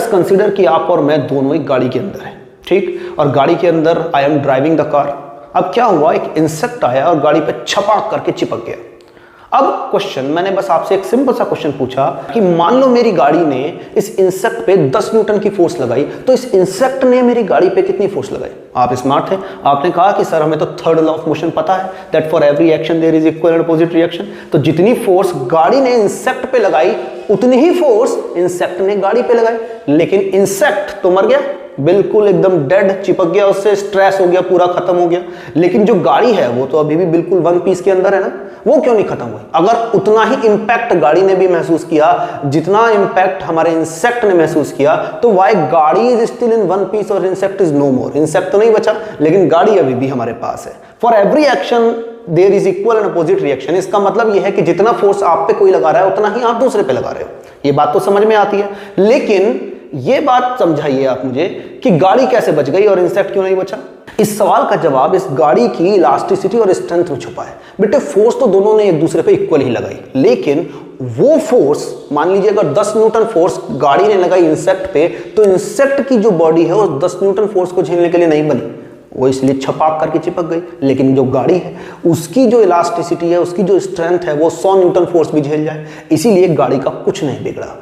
Consider कि आप और मैं दोनों एक गाड़ी के अंदर हैं, ठीक, और गाड़ी के अंदर I am driving the car. अब क्या हुआ, एक इंसेक्ट आया और गाड़ी पे छपाक करके चिपक गया। अब क्वेश्चन, मैंने बस आपसे एक सिंपल सा क्वेश्चन पूछा कि मान लो मेरी गाड़ी ने इस इंसेक्ट पे 10 न्यूटन की फोर्स लगाई, तो इस इंसेक्ट ने मेरी गाड़ी पे कितनी फोर्स लगाई? आप स्मार्ट थे, आपने कहा कि सर हमें तो थर्ड लॉ ऑफ मोशन पता है, that for every action there is equal and opposite reaction. तो जितनी फोर्स गाड़ी ने इंसेक्ट पे लगाई उतनी ही फोर्स इंसेक्ट ने गाड़ी पे लगाई। लेकिन इंसेक्ट तो मर गया, बिल्कुल एकदम डेड, चिपक गया, उससे स्ट्रेस हो गया, पूरा खत्म हो गया। लेकिन जो गाड़ी है वो तो अभी भी बिल्कुल वन पीस के अंदर है ना, वो क्यों नहीं खत्म हुई? अगर उतना ही इंपैक्ट गाड़ी ने भी महसूस किया जितना इंपैक्ट हमारे इंसेक्ट ने महसूस किया, तो वाई गाड़ी is still in one piece और insect is no more. Insect तो नहीं बचा, लेकिन गाड़ी अभी भी हमारे पास है। For every action there is equal and opposite reaction. इसका मतलब यह है कि जितना फोर्स आप पे कोई लगा रहा है उतना ही आप दूसरे पे लगा रहे हो। ये बात तो समझ में आती है, लेकिन ये बात समझाइए आप मुझे कि गाड़ी कैसे बच गई और इंसेक्ट क्यों नहीं बचा? इस सवाल का जवाब इस गाड़ी की इलास्टिसिटी और स्ट्रेंथ में छुपा है। बेटे फोर्स तो दोनों ने एक दूसरे पे इक्वल ही लगाई, लेकिन वो फोर्स, मान लीजिए अगर 10 न्यूटन फोर्स गाड़ी ने लगाई इंसेक्ट पे, तो इंसेक्ट की जो बॉडी है वो 10 न्यूटन फोर्स को झेलने के लिए नहीं बनी, वो इसलिए छपाक करके चिपक गई। लेकिन जो गाड़ी है उसकी जो इलास्टिसिटी है, उसकी जो स्ट्रेंथ है, वो 100 न्यूटन फोर्स भी झेल जाए, इसीलिए गाड़ी का कुछ नहीं बिगड़ा।